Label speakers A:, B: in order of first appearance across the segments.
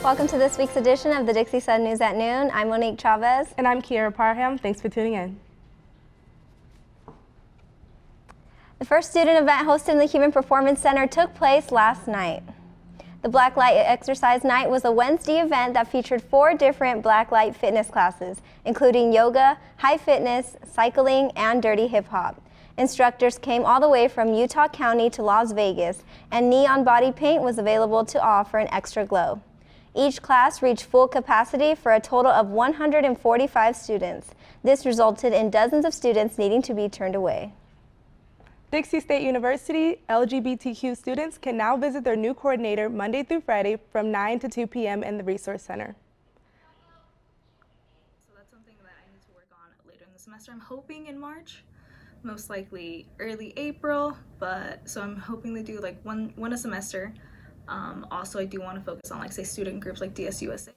A: Welcome to this week's edition of the Dixie Sun News at Noon. I'm Monique Chavez.
B: And I'm Kiera Parham. Thanks for tuning in.
A: The first student event hosted in the Human Performance Center took place last night. The Black Light Exercise Night was a Wednesday event that featured 4 different Black Light fitness classes, including yoga, high fitness, cycling, and dirty hip hop. Instructors came all the way from Utah County to Las Vegas, and neon body paint was available to all for an extra glow. Each class reached full capacity for a total of 145 students. This resulted in dozens of students needing to be turned away.
B: Dixie State University LGBTQ students can now visit their new coordinator Monday through Friday from 9 to 2 p.m. in the Resource Center.
C: So that's something that I need to work on later in the semester. I'm hoping in March, most likely early April, so I'm hoping to do like one a semester. Also, I do want to focus on, like, say, student groups like DSUSA.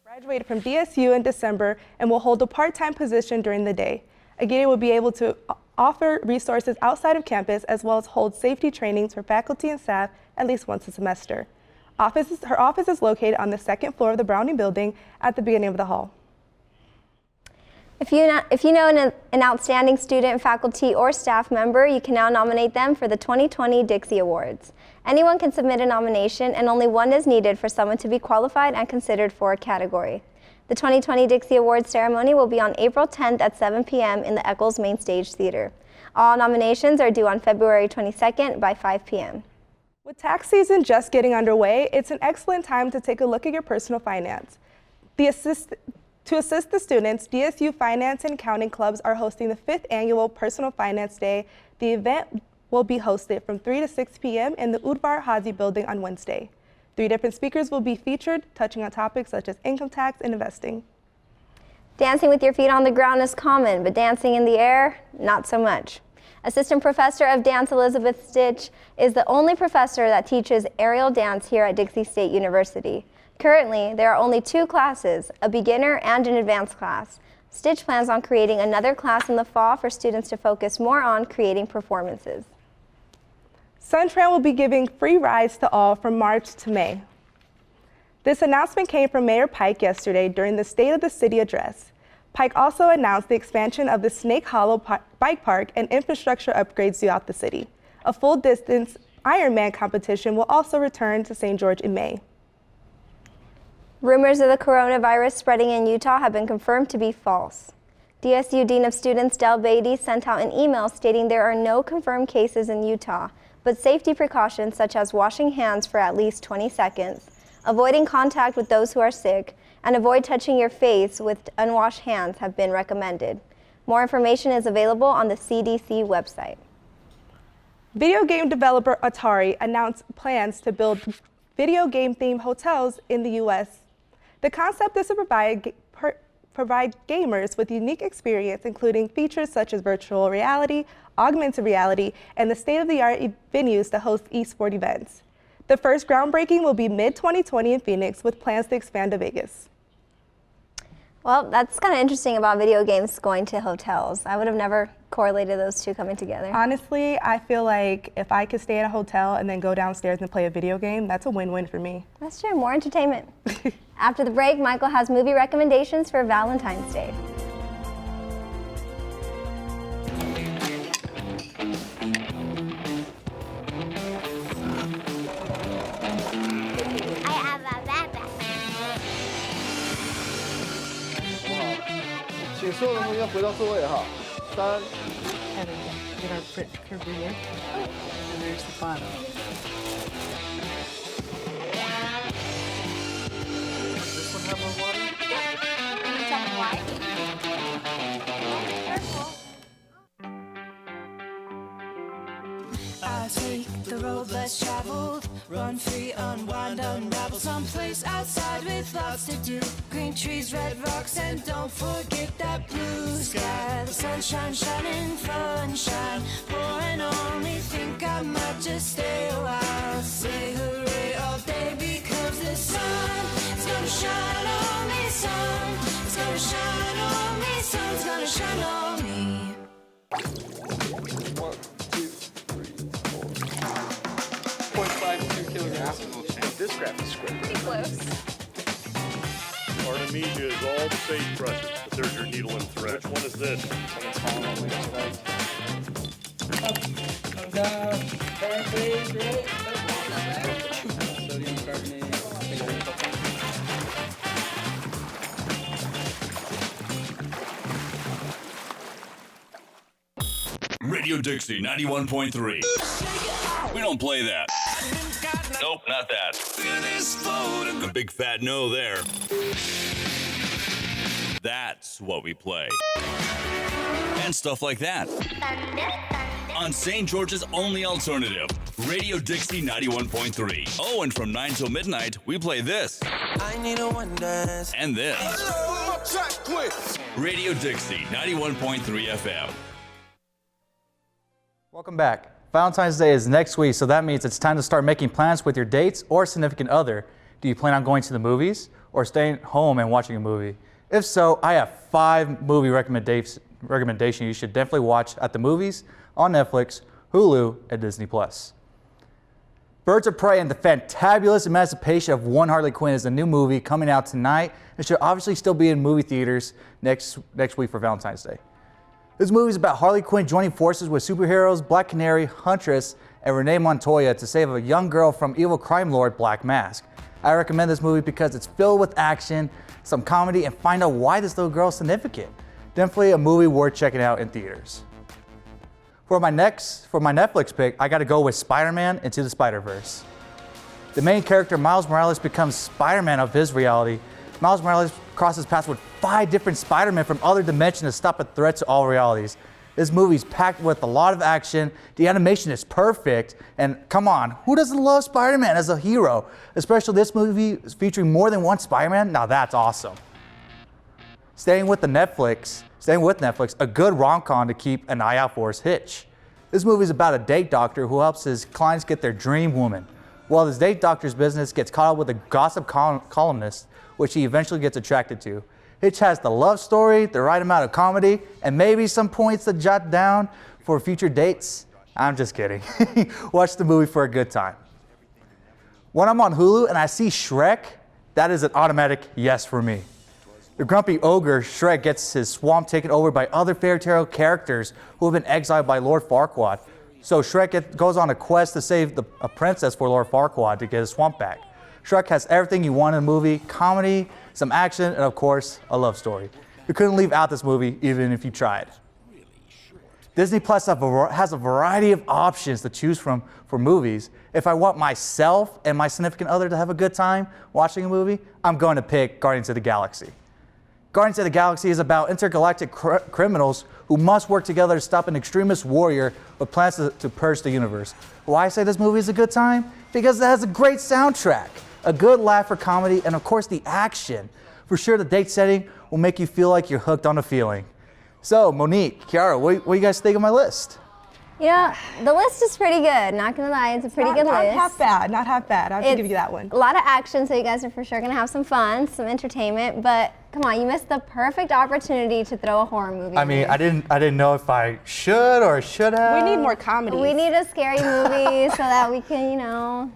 B: Graduated from DSU in December and will hold a part-time position during the day. Again, will be able to offer resources outside of campus as well as hold safety trainings for faculty and staff at least once a semester. Her office is located on the 2nd floor of the Browning building at the beginning of the hall.
A: If you know an outstanding student, faculty, or staff member, you can now nominate them for the 2020 Dixie Awards. Anyone can submit a nomination, and only one is needed for someone to be qualified and considered for a category. The 2020 Dixie Awards ceremony will be on April 10th at 7 p.m. in the Eccles Main Stage Theater. All nominations are due on February 22nd by 5 p.m.
B: With tax season just getting underway, it's an excellent time to take a look at your personal finance. To assist the students, DSU Finance and Accounting Clubs are hosting the 5th Annual Personal Finance Day. The event will be hosted from 3 to 6 p.m. in the Udvar Hazy building on Wednesday. 3 different speakers will be featured, touching on topics such as income tax and investing.
A: Dancing with your feet on the ground is common, but dancing in the air, not so much. Assistant Professor of Dance Elizabeth Stitch is the only professor that teaches aerial dance here at Dixie State University. Currently, there are only 2 classes, a beginner and an advanced class. Stitch plans on creating another class in the fall for students to focus more on creating performances.
B: SunTran will be giving free rides to all from March to May. This announcement came from Mayor Pike yesterday during the State of the City address. Pike also announced the expansion of the Snake Hollow Bike Park and infrastructure upgrades throughout the city. A full-distance Ironman competition will also return to St. George in May.
A: Rumors of the coronavirus spreading in Utah have been confirmed to be false. DSU Dean of Students Del Beatty sent out an email stating there are no confirmed cases in Utah, but safety precautions such as washing hands for at least 20 seconds, avoiding contact with those who are sick, and avoid touching your face with unwashed hands have been recommended. More information is available on the CDC website.
B: Video game developer Atari announced plans to build video game-themed hotels in the U.S. The concept is to provide gamers with unique experience, including features such as virtual reality, augmented reality, and the state-of-the-art venues to host esports events. The first groundbreaking will be mid-2020 in Phoenix, with plans to expand to Vegas.
A: Well, that's kind of interesting about video games going to hotels. I would have never correlated those two coming together.
B: Honestly, I feel like if I could stay at a hotel and then go downstairs and play a video game, that's a win-win for me.
A: That's true, more entertainment. After the break, Michael has movie recommendations for Valentine's Day.
D: I have a backpack.
E: 请所有的同学回到座位哈。3。
F: Get our career. And there's the bottom.
E: Does this one have more water?
D: Can you tell me why? Careful.
G: I take the road less traveled, run free, unwind, unravel someplace outside with lots to do. Green trees, red rocks, and don't forget that blue sky. The sunshine shining, sunshine pouring on me. Think I might just stay a while. Say hooray all day because the sun is gonna shine on me. Sun is gonna shine on me. Sun's gonna shine on me.
E: 1, 2, 3, 4. 0.52 kilograms.
H: scrappy script.
A: Pretty close.
H: Artemisia is all the sagebrushes, but there's your needle and thread. Which one is this?
I: Radio Dixie 91.3. We don't play that. Nope, not that. A big fat no there. That's what we play. And stuff like that. On St. George's only alternative, Radio Dixie 91.3. Oh, and from 9 till midnight, we play this. I need a one dance. And this. Radio Dixie 91.3 FM.
J: Welcome back. Valentine's Day is next week, so that means it's time to start making plans with your dates or significant other. Do you plan on going to the movies or staying home and watching a movie? If so, I have 5 movie recommendations you should definitely watch at the movies, on Netflix, Hulu, and Disney+. Birds of Prey and the Fantabulous Emancipation of One Harley Quinn is a new movie coming out tonight and should obviously still be in movie theaters next week for Valentine's Day. This movie is about Harley Quinn joining forces with superheroes Black Canary, Huntress, and Renee Montoya to save a young girl from evil crime lord Black Mask. I recommend this movie because it's filled with action, some comedy, and find out why this little girl is significant. Definitely a movie worth checking out in theaters. For my Netflix pick, I gotta go with Spider-Man Into the Spider-Verse. The main character, Miles Morales, becomes Spider-Man of his reality. Miles Morales crosses paths with 5 different Spider-Men from other dimensions to stop a threat to all realities. This movie's packed with a lot of action, the animation is perfect, and come on, who doesn't love Spider-Man as a hero? Especially this movie is featuring more than one Spider-Man, now that's awesome. Staying with Netflix, a good rom-com to keep an eye out for is Hitch. This movie is about a date doctor who helps his clients get their dream woman. While his date doctor's business gets caught up with a gossip columnist, which he eventually gets attracted to. Hitch has the love story, the right amount of comedy, and maybe some points to jot down for future dates. I'm just kidding. Watch the movie for a good time. When I'm on Hulu and I see Shrek, that is an automatic yes for me. The grumpy ogre Shrek gets his swamp taken over by other fairy tale characters who have been exiled by Lord Farquaad. So Shrek goes on a quest to save a princess for Lord Farquaad to get his swamp back. Shrek has everything you want in a movie, comedy, some action, and of course, a love story. You couldn't leave out this movie even if you tried. Disney Plus has a variety of options to choose from for movies. If I want myself and my significant other to have a good time watching a movie, I'm going to pick Guardians of the Galaxy. Guardians of the Galaxy is about intergalactic criminals who must work together to stop an extremist warrior with plans to purge the universe. Why I say this movie is a good time? Because it has a great soundtrack, a good laugh for comedy, and of course the action. For sure the date setting will make you feel like you're hooked on a feeling. So Monique, Kiara, what do you guys think of my list?
A: You know, the list is pretty good. Not gonna lie, it's a pretty good list.
B: Not half bad, not half bad. I have to give you that one.
A: A lot of action, so you guys are for sure gonna have some fun, some entertainment. But come on, you missed the perfect opportunity to throw a horror movie.
J: I mean, I didn't know if I should or should have.
B: We need more comedy.
A: We need a scary movie so that we can, you know.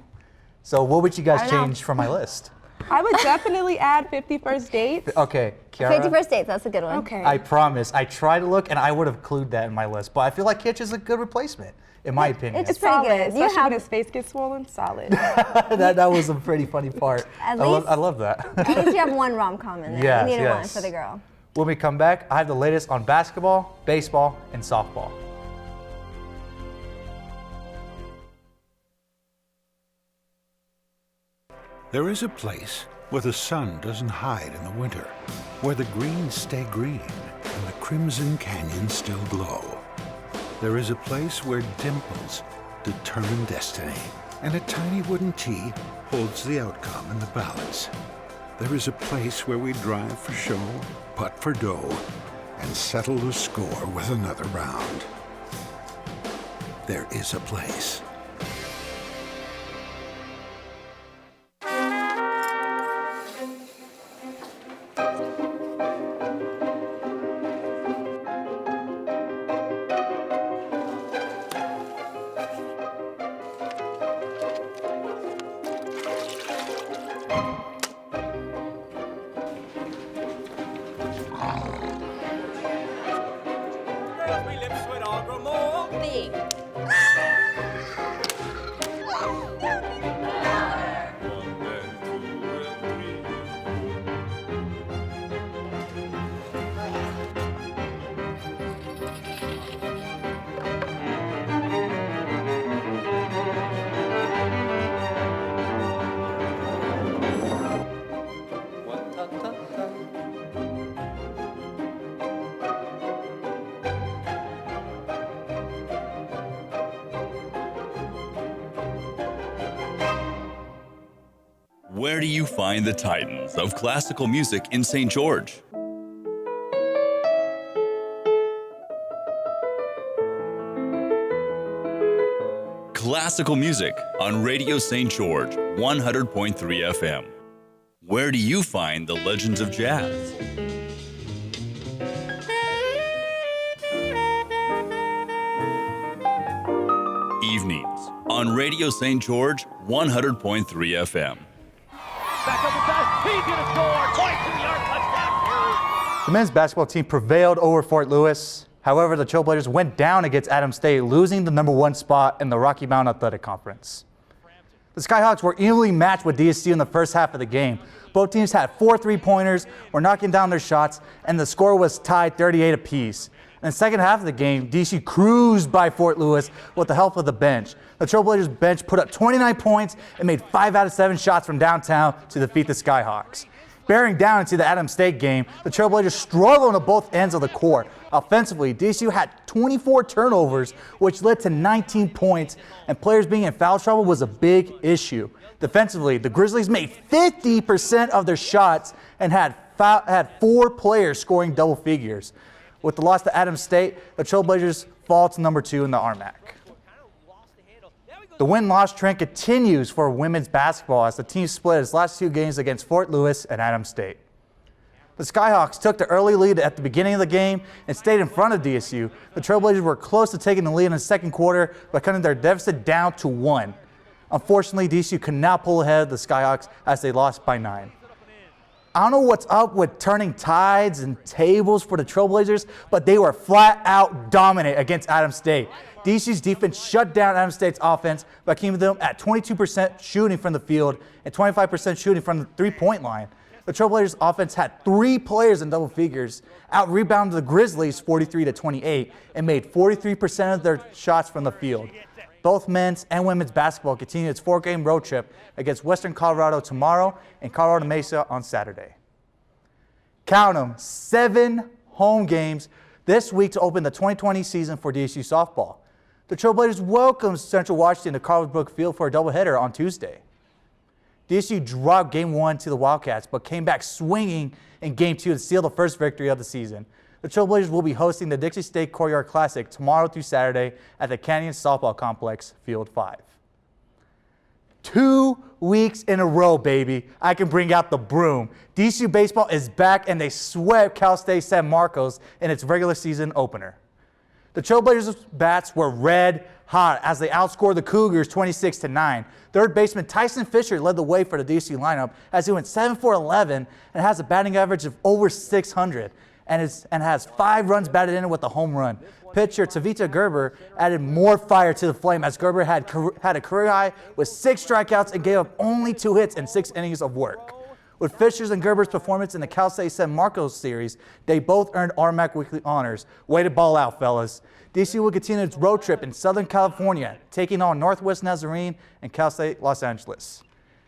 J: So what would you guys change from my list?
B: I would definitely add 50 First Dates.
J: Okay, Kiara.
A: 50 First Dates, that's a good one.
B: Okay.
J: I promise. I tried to look, and I would have included that in my list, but I feel like Hitch is a good replacement, in my opinion.
A: It's pretty good.
B: Especially when his face gets swollen, solid.
J: that was a pretty funny part.
A: I
J: love that.
A: At least you have one rom-com in there.
J: Yes,
A: you needed one
J: yes.
A: for the girl.
J: When we come back, I have the latest on basketball, baseball, and softball.
K: There is a place where the sun doesn't hide in the winter, where the greens stay green and the crimson canyons still glow. There is a place where dimples determine destiny, and a tiny wooden tee holds the outcome in the balance. There is a place where we drive for show, putt for dough, and settle the score with another round. There is a place.
I: Where do you find the titans of classical music in St. George? Classical music on Radio St. George, 100.3 FM. Where do you find the legends of jazz? Evenings on Radio St. George, 100.3 FM.
L: Back up the pass. He's going to score. 22-yard touchdown.
J: The men's basketball team prevailed over Fort Lewis. However, the Trailblazers went down against Adams State, losing the #1 spot in the Rocky Mountain Athletic Conference. The Skyhawks were evenly matched with DSU in the first half of the game. Both teams had 4 3-pointers, were knocking down their shots, and the score was tied 38 apiece. In the second half of the game, DSU cruised by Fort Lewis with the help of the bench. The Trailblazers bench put up 29 points and made 5 out of 7 shots from downtown to defeat the Skyhawks. Bearing down into the Adams State game, the Trailblazers struggled on both ends of the court. Offensively, DSU had 24 turnovers, which led to 19 points, and players being in foul trouble was a big issue. Defensively, the Grizzlies made 50% of their shots and had 4 players scoring double figures. With the loss to Adams State, the Trailblazers fall to #2 in the RMAC. The win-loss trend continues for women's basketball as the team split its last 2 games against Fort Lewis and Adams State. The Skyhawks took the early lead at the beginning of the game and stayed in front of DSU. The Trailblazers were close to taking the lead in the second quarter by cutting their deficit down to 1. Unfortunately, DSU could not pull ahead of the Skyhawks as they lost by 9. I don't know what's up with turning tides and tables for the Trailblazers, but they were flat out dominant against Adams State. DSU's defense shut down Adams State's offense by keeping them at 22% shooting from the field and 25% shooting from the 3-point line. The Trailblazers offense had 3 players in double figures, out-rebounded the Grizzlies 43-28, and made 43% of their shots from the field. Both men's and women's basketball continue its 4-game road trip against Western Colorado tomorrow and Colorado Mesa on Saturday. Count them, 7 home games this week to open the 2020 season for DSU softball. The Trailblazers welcomed Central Washington to Carlsbrook Brook Field for a doubleheader on Tuesday. DSU dropped Game 1 to the Wildcats, but came back swinging in Game 2 to seal the first victory of the season. The Trailblazers will be hosting the Dixie State Courtyard Classic tomorrow through Saturday at the Canyon Softball Complex, Field 5. 2 weeks in a row, baby. I can bring out the broom. DSU baseball is back, and they swept Cal State San Marcos in its regular season opener. The Trailblazers' bats were red hot as they outscored the Cougars 26-9. Third baseman Tyson Fisher led the way for the DSU lineup as he went 7 for 11 and has a batting average of over 600 and has 5 runs batted in with a home run. Pitcher Tavita Gerber added more fire to the flame as Gerber had a career high with 6 strikeouts and gave up only 2 hits in 6 innings of work. With Fisher's and Gerber's performance in the Cal State San Marcos series, they both earned RMAC Weekly honors. Way to ball out, fellas. DSU will continue its road trip in Southern California, taking on Northwest Nazarene and Cal State Los Angeles.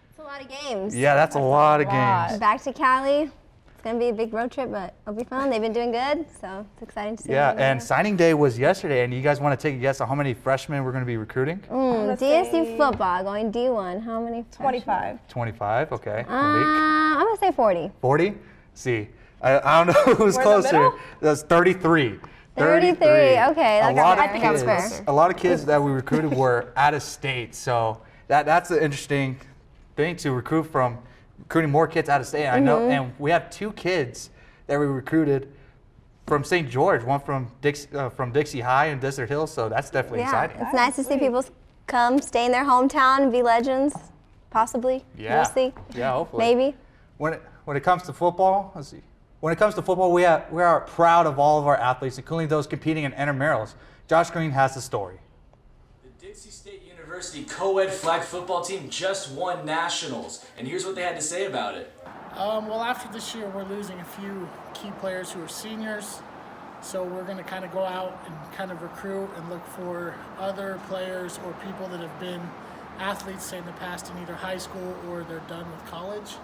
A: That's a lot of games.
J: Yeah, that's a lot of games.
A: Back to Cali. It's going to be a big road trip, but it'll be fun. They've been doing good, so it's exciting to see.
J: Yeah, and signing day was yesterday, and you guys want to take a guess on how many freshmen we're going to be recruiting?
A: DSU football going D1. How many freshmen?
B: 25.
J: 25, okay.
A: I'm going to say 40.
J: 40? See, I don't know who's closer. That's 33.
A: 33. Okay,
J: I
A: think that's fair.
J: A lot of kids that we recruited were out of state, so that's an interesting thing to recruiting more kids out of state. I know, and we have 2 kids that we recruited from St. George, one from Dixie High and Desert Hill, so that's definitely exciting.
A: It's nice to see people come, stay in their hometown, and be legends, possibly.
J: Yeah.
A: We'll see.
J: Yeah, hopefully.
A: Maybe.
J: When it comes to football, let's see. When it comes to football, we are proud of all of our athletes, including those competing in intramurals. Josh Green has the story.
M: The Dixie State University co-ed flag football team just won nationals, and here's what they had to say about it.
N: Well, after this year, we're losing a few key players who are seniors, so we're going to kind of go out and kind of recruit and look for other players or people that have been athletes, say, in the past in either high school or they're done with college,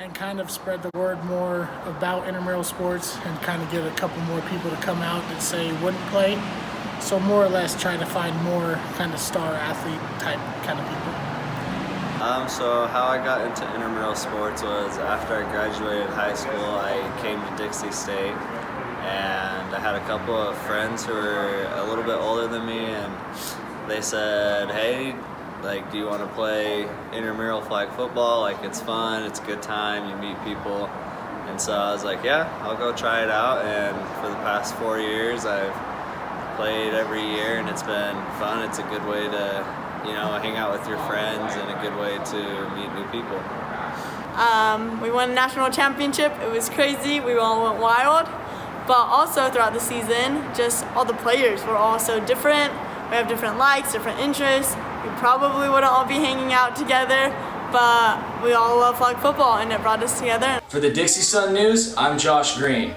N: and kind of spread the word more about intramural sports and kind of get a couple more people to come out that say wouldn't play. So more or less try to find more kind of star athlete type kind of people.
O: So how I got into intramural sports was after I graduated high school, I came to Dixie State, and I had a couple of friends who were a little bit older than me, and they said, hey, like, do you want to play intramural flag football? Like, it's fun, it's a good time, you meet people. And so I was like, yeah, I'll go try it out, and for the past 4 years, I've played every year, and it's been fun. It's a good way to, you know, hang out with your friends and a good way to meet new people.
P: We won a national championship. It was crazy. We all went wild. But also throughout the season, just all the players were all so different. We have different likes, different interests. We probably wouldn't all be hanging out together, but we all love flag football, and it brought us together.
M: For the Dixie Sun News, I'm Josh Green.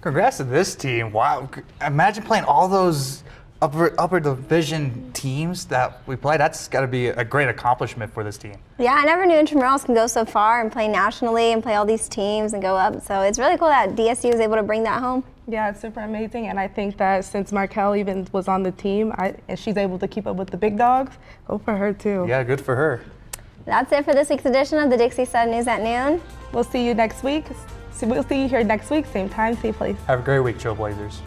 J: Congrats to this team. Wow. Imagine playing all those upper division teams that we play. That's got to be a great accomplishment for this team.
A: Yeah, I never knew intramurals can go so far and play nationally and play all these teams and go up. So it's really cool that DSU was able to bring that home.
B: Yeah, it's super amazing, and I think that since Markel even was on the team, and she's able to keep up with the big dogs, go for her too.
J: Yeah, good for her.
A: That's it for this week's edition of the Dixie Sun News at Noon.
B: We'll see you next week. We'll see you here next week, same time, same place.
J: Have a great week, Trailblazers.